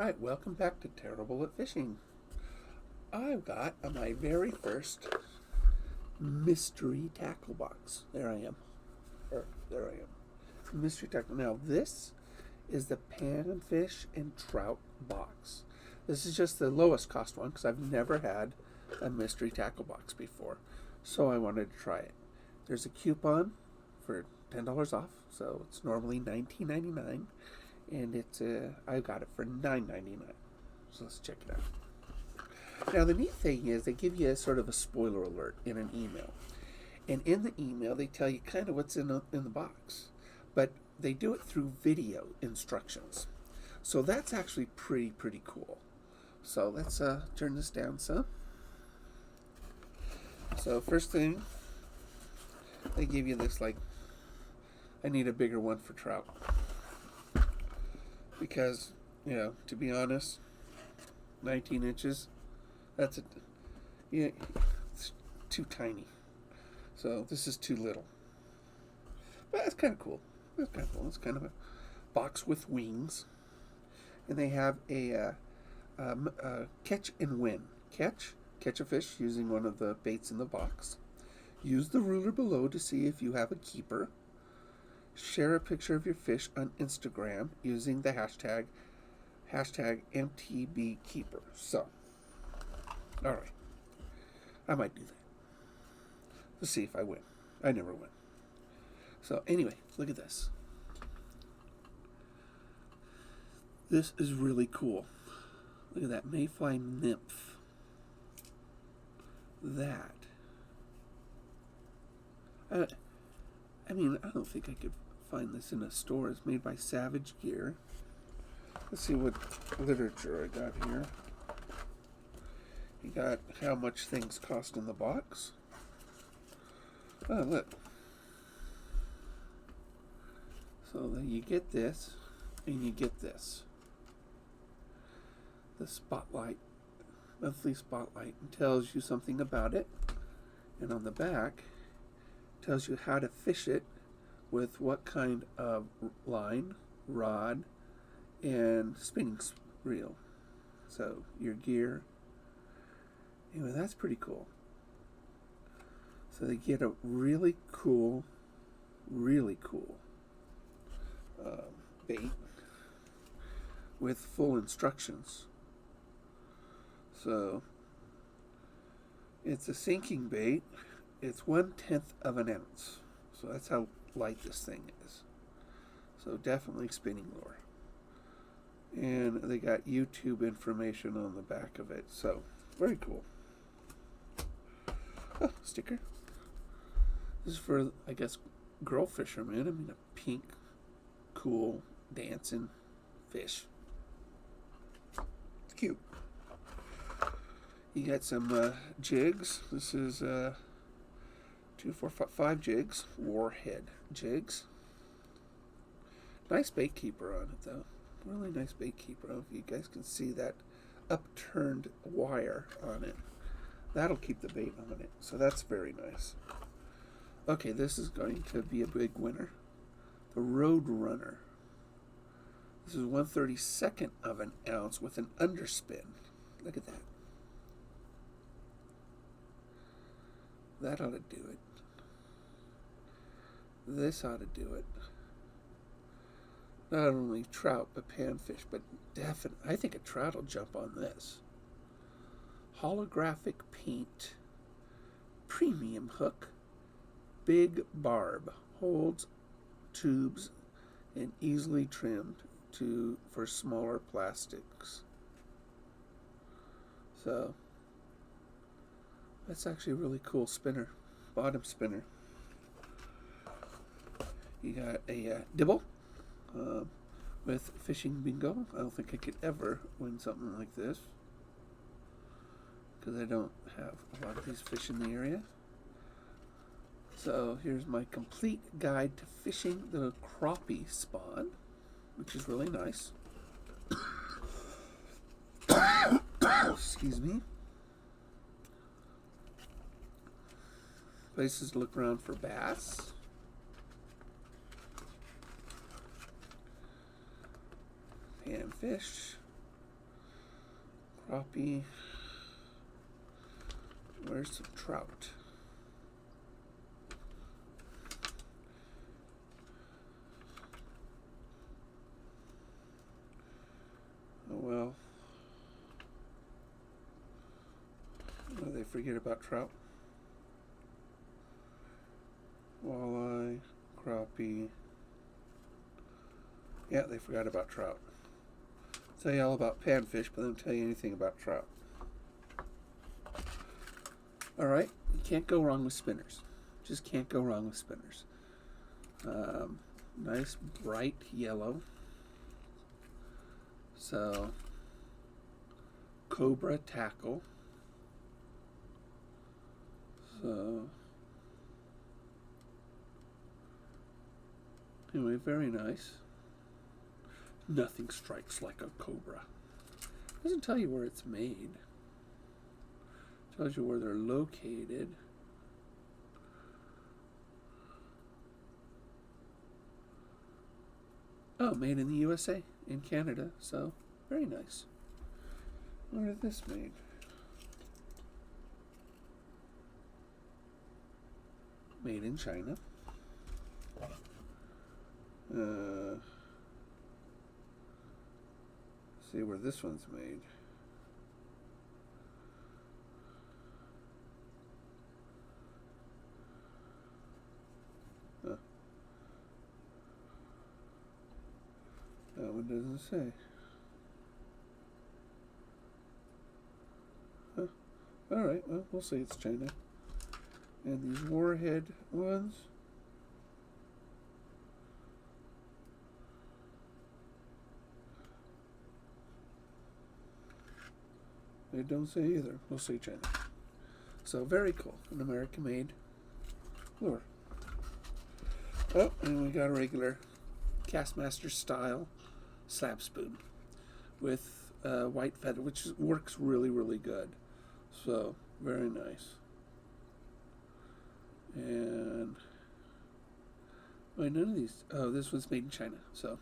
Alright, welcome back to Terrible at Fishing. I've got my very first mystery tackle box. There I am. Mystery tackle. Now this is the Panfish and Trout box. This is just the lowest cost one because I've never had a mystery tackle box before. So I wanted to try it. There's a coupon for $10 off, so it's normally $19.99. And it's I got it for $9.99. So let's check it out. Now the neat thing is they give you a sort of a spoiler alert in an email, and in the email they tell you kind of what's in the box, but they do it through video instructions. So that's actually pretty cool. So let's turn this down some. So first thing, they give you this, like, I need a bigger one for trout. Because, you know, to be honest, 19 inches, it's too tiny. So this is too little. But that's kind of cool. It's kind of a box with wings. And they have a catch and win. Catch a fish using one of the baits in the box. Use the ruler below to see if you have a keeper. Share a picture of your fish on Instagram using the hashtag MTBKeeper. So, alright. I might do that. Let's see if I win. I never win. So, anyway, look at this. This is really cool. Look at that mayfly nymph. That. I mean, I don't think I could find this in a store. It's made by Savage Gear. Let's see what literature I got here. You got how much things cost in the box. Oh, look. So then you get this, and you get this. The spotlight, monthly spotlight, and tells you something about it. And on the back, tells you how to fish it with what kind of line, rod, and spinning reel. So your gear. Anyway, that's pretty cool. So they get a really cool bait with full instructions. So it's a sinking bait. It's 1/10 of an ounce. So that's how light this thing is. So definitely spinning lure. And they got YouTube information on the back of it. So very cool. Oh, sticker. This is for, I guess, girl fishermen. I mean, a pink, cool, dancing fish. It's cute. You got some jigs. This is 2, 4, 5 jigs. Warhead jigs. Nice bait keeper on it, though. Really nice bait keeper. I don't know if you guys can see that upturned wire on it. That'll keep the bait on it. So that's very nice. Okay, this is going to be a big winner. The Road Runner. This is 1/32 of an ounce with an underspin. Look at that. That ought to do it. This ought to do it. Not only trout, but panfish, but definitely, I think a trout will jump on this. Holographic paint, premium hook, big barb, holds tubes and easily trimmed for smaller plastics. So that's actually a really cool spinner, bottom spinner. You got a dibble with fishing bingo. I don't think I could ever win something like this because I don't have a lot of these fish in the area. So here's my complete guide to fishing the crappie spawn, which is really nice. Excuse me. Places to look around for bass. Panfish. crappie. Where's some trout? Oh well. Oh, they forget about trout. Walleye, crappie. Yeah, they forgot about trout. Tell you all about panfish, but they don't tell you anything about trout. Alright, you can't go wrong with spinners. Just can't go wrong with spinners. Nice bright yellow. So, cobra tackle. So, anyway, very nice. Nothing strikes like a cobra. Doesn't tell you where it's made. Tells you where they're located. Oh, made in the USA, in Canada. So, very nice. Where is this made? Made in China. See where this one's made. That one doesn't say. Huh. Alright, well, we'll say it's China. And these warhead ones. They don't say either. We'll say China. So very cool. An American-made lure. Oh, and we got a regular Castmaster style slab spoon with white feather, which works really, really good. So very nice. And wait, none of these. Oh, this one's made in China. So,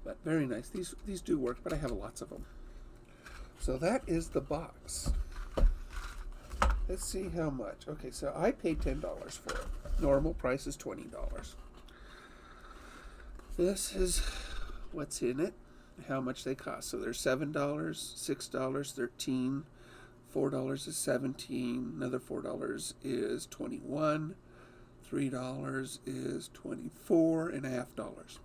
but very nice. These do work, but I have lots of them. So that is the box. Let's see how much. Okay, so I paid $10 for it. Normal price is $20. This is what's in it, how much they cost. So they're $7, $6, $13, $4 is $17, another $4 is $21, $3 is $24.50.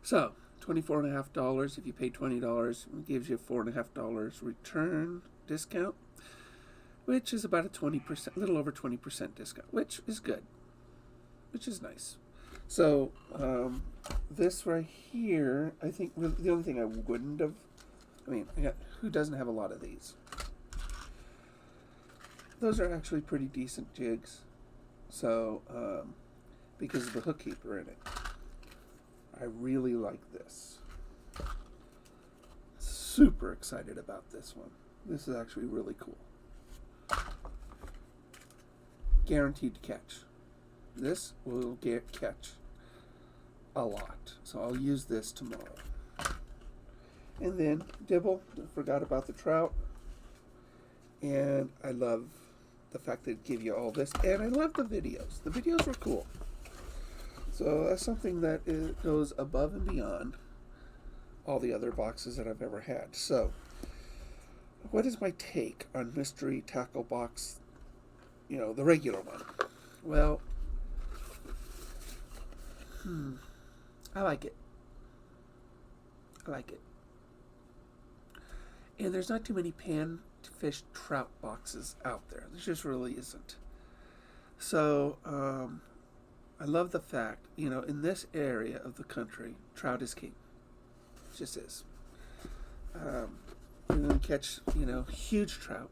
So $24.50. If you pay $20, it gives you $4.50 return discount, which is about a 20%, a little over 20% discount, which is good, which is nice. So this right here, I think the only thing I wouldn't have, I mean, who doesn't have a lot of these? Those are actually pretty decent jigs. So because of the hook keeper in it. I really like this. Super excited about this one. This is actually really cool. Guaranteed to catch. This will catch a lot. So I'll use this tomorrow. And then dibble. Forgot about the trout. And I love the fact that it gives you all this. And I love the videos. The videos were cool. So that's something that goes above and beyond all the other boxes that I've ever had. So, what is my take on mystery tackle box, you know, the regular one? Well, I like it. I like it. And there's not too many panfish trout boxes out there. There just really isn't. So, I love the fact, you know, in this area of the country, trout is king. It just is. You're going to catch, you know, huge trout.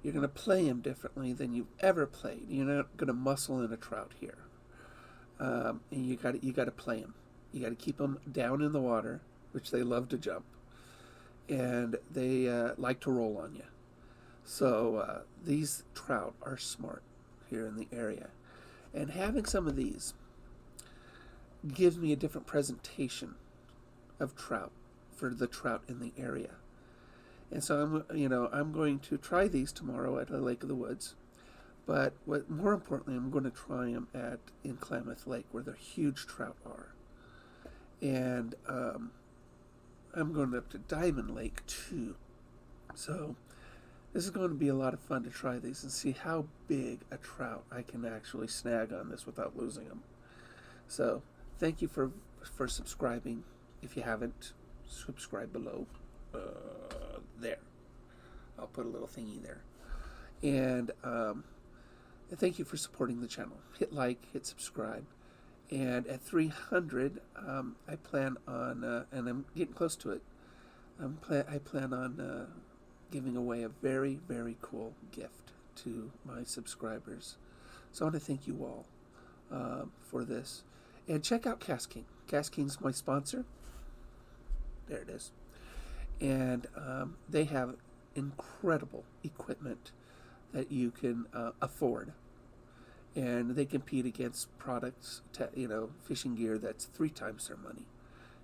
You're going to play them differently than you've ever played. You're not going to muscle in a trout here. And you got to play them. You got to keep them down in the water, which they love to jump, and they like to roll on you. So these trout are smart here in the area. And having some of these gives me a different presentation of trout for the trout in the area. And so I'm going to try these tomorrow at the Lake of the Woods. But more importantly, I'm going to try them in Klamath Lake, where the huge trout are. And I'm going up to Diamond Lake too. So this is going to be a lot of fun to try these and see how big a trout I can actually snag on this without losing them. So thank you for subscribing. If you haven't, subscribe below. There. I'll put a little thingy there. And thank you for supporting the channel. Hit like, hit subscribe. And at 300, I plan on, and I'm getting close to it, I plan on giving away a very, very cool gift to my subscribers. So I want to thank you all for this. And check out Kastking. Kastking's my sponsor. There it is. And they have incredible equipment that you can afford. And they compete against products, fishing gear that's 3 times their money.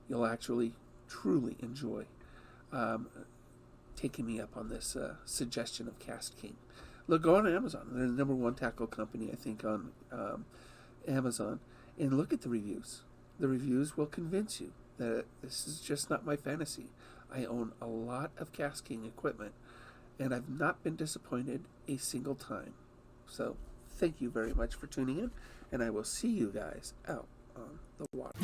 You'll actually truly enjoy taking me up on this suggestion of Kastking. Look, go on Amazon. They're the #1 tackle company, I think, on Amazon. And look at the reviews. The reviews will convince you that this is just not my fantasy. I own a lot of Kastking equipment, and I've not been disappointed a single time. So thank you very much for tuning in, and I will see you guys out on the water.